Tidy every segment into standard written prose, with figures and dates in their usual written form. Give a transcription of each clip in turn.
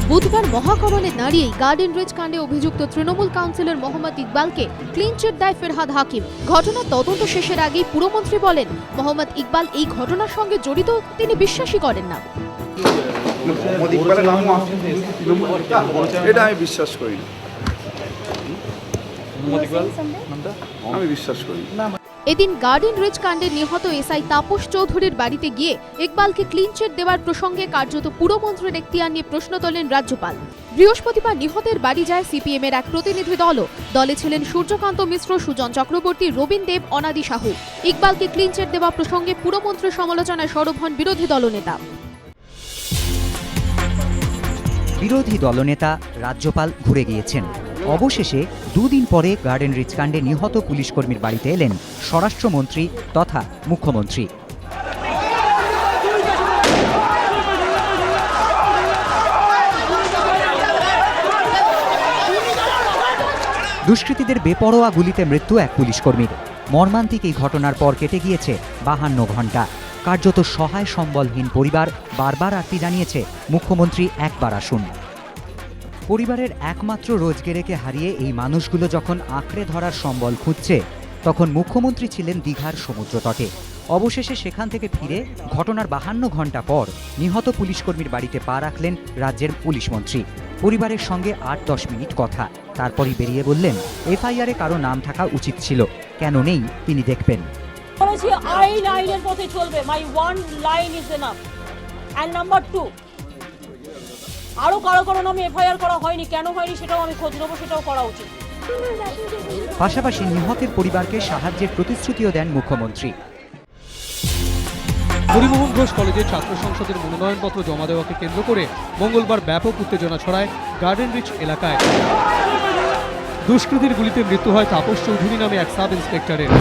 বুধবার মহাকরণে দাঁড়িয়েই garden reach কাণ্ডে অভিযুক্ত তৃণমূল কাউন্সিলর মোহাম্মদ ইকবালকে ক্লিন চিট দেয় ফেরহাদ হাকিম। ঘটনার তদন্ত শেষের আগেই পুরমন্ত্রী বলেন, মোহাম্মদ ইকবাল এই ঘটনার সঙ্গে জড়িত তিনি বিশ্বাসই করেন না। এটা আমি বিশ্বাস করি না, আমি বিশ্বাস করি না। এদিন গার্ডেন রিচ কাণ্ডে নিহত এসআই তাপস চৌধুরীর বাড়িতে গিয়ে ইকবালকে ক্লিন চিট দেওয়ার প্রসঙ্গে কার্যত পুরমন্ত্রীর এখতিয়ার নিয়ে প্রশ্ন তোলেন রাজ্যপাল। বৃহস্পতিবার নিহতের বাড়ি যায় সিপিএম এর এক প্রতিনিধি দলও। দলে ছিলেন সূর্যকান্ত মিশ্র, সুজন চক্রবর্তী, রবীন দেব, অনাদি সাহু। ইকবালকে ক্লিন চিট দেওয়া প্রসঙ্গে পুরমন্ত্রীর সমালোচনায় সরব হন বিরোধী দলনেতা। বিরোধী দলনেতা রাজ্যপাল ঘুরে গিয়েছেন। অবশেষে দুদিন পরে গার্ডেন রিচ কাণ্ডে নিহত পুলিশ কর্মীর বাড়িতে এলেন স্বরাষ্ট্রমন্ত্রী তথা মুখ্যমন্ত্রী। দুষ্কৃতীদের বেপরোয়া গুলিতে মৃত্যু এক পুলিশ কর্মীর। মর্মান্তিক এই ঘটনার পর কেটে গিয়েছে 52 ঘণ্টা। কার্যত সহায় সম্বলহীন পরিবার বারবার আর্তি জানিয়েছে, মুখ্যমন্ত্রী একবার আসুন। পরিবারের একমাত্র রোজগেরেকে হারিয়ে এই মানুষগুলো যখন আঁকড়ে ধরার সম্বল খুঁজছে, তখন মুখ্যমন্ত্রী ছিলেন দীঘার সমুদ্র তটে। অবশেষে সেখান থেকে ফিরে ঘটনার 52 ঘণ্টা পর নিহত পুলিশকর্মীর বাড়িতে পা রাখলেন রাজ্যের পুলিশ মন্ত্রী। পরিবারের সঙ্গে 8-10 মিনিট কথা, তারপরই বেরিয়ে বললেন এফআইআরে কারো নাম থাকা উচিত ছিল, কেন নেই তিনি দেখবেন। আইন আইনের পথে চলবে। My one line is enough. And number 2, আরো কারো নামে এফআইআর করা হয়নি, কেন হয়নি সেটাও আমি খোঁজ নেবো, সেটাও করা উচিত। পাশাপাশি নিহতের পরিবারকে সাহায্যের প্রতিশ্রুতিও দেন মুখ্যমন্ত্রী। হরিমোহন ঘোষ কলেজের ছাত্র সংসদের মনোনয়নপত্র জমা দেওয়াকে কেন্দ্র করে মঙ্গলবার ব্যাপক উত্তেজনা ছড়ায় গার্ডেন রিচ এলাকায়। দুষ্কৃতীর গুলিতে মৃত্যু হয় তাপস চৌধুরী নামে এক সাব ইন্সপেক্টরের।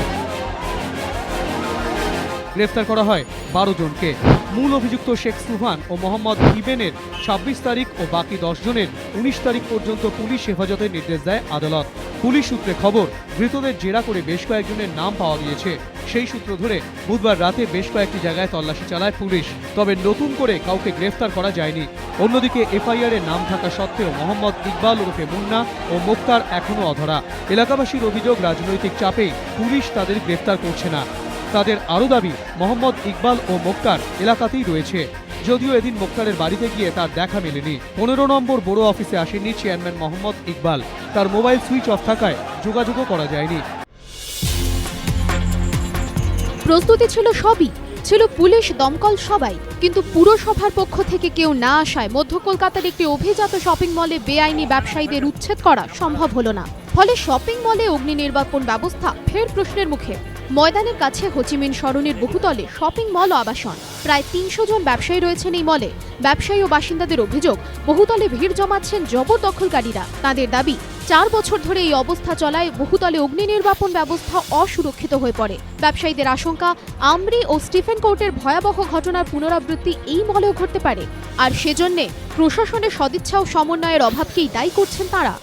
গ্রেফতার করা হয় 12 জনকে। মূল অভিযুক্ত শেখ সুহান ও মোহাম্মদ ইবেনের 26 তারিখ ও বাকি 10 জনের 19 তারিখ পর্যন্ত পুলিশ হেফাজতের নির্দেশ দেয় আদালত। পুলিশ সূত্রে খবর, ধৃতদের জেরা করে বেশ কয়েকজনের নাম পাওয়া গিয়েছে। সেই সূত্র ধরে বুধবার রাতে বেশ কয়েকটি জায়গায় তল্লাশি চালায় পুলিশ, তবে নতুন করে কাউকে গ্রেফতার করা যায়নি। অন্যদিকে এফআইআরে নাম থাকা সত্ত্বেও মোহাম্মদ ইকবাল ওরফে মুন্না ও মোক্তার এখনও অধরা। এলাকাবাসীর অভিযোগ, রাজনৈতিক চাপেই পুলিশ তাদের গ্রেফতার করছে না। তাদের আরও দাবি, মোহাম্মদ ইকবাল ও মোক্তার এলাকাতেই রয়েছে। যদিও এদিন মোক্তারের বাড়িতে গিয়ে তার দেখা মেলেনি। 15 নম্বর বড় অফিসে আসেননি চেয়ারম্যান মোহাম্মদ ইকবাল। তার মোবাইল সুইচ অফ থাকায় যোগাযোগও করা যায়নি। প্রস্তুতি ছিল সবই, ছিল পুলিশ, দমকল সবাই, কিন্তু পুরসভার পক্ষ থেকে কেউ না আসায় মধ্য কলকাতার একটি অভিজাত শপিং মলে বেআইনি ব্যবসায়ীদের উচ্ছেদ করা সম্ভব হলো না। ফলে শপিং মলে অগ্নি নির্বাপন ব্যবস্থা ফের প্রশ্নের মুখে। ময়দানের কাছে হোচিমিন সরণির বহুতলে শপিং মল ও আবাসন। প্রায় 300 জন ব্যবসায়ী রয়েছেন এই মলে। ব্যবসায়ী ও বাসিন্দাদের অভিযোগ, বহুতলে ভিড় জমাচ্ছেন জবরদখলকারীরা। তাদের দাবি, 4 বছর ধরে এই অবস্থা চলায় বহুতলে অগ্নি নির্বাপন ব্যবস্থা অসুরক্ষিত হয়ে পড়ে। ব্যবসায়ীদের আশঙ্কা, আমরি ও স্টিফেন কোর্টের ভয়াবহ ঘটনার পুনরাবৃত্তি এই মলেও ঘটতে পারে। আর সেজন্যে প্রশাসনের সদিচ্ছা ও সমন্বয়ের অভাবকেই দায়ী করছেন তাঁরা।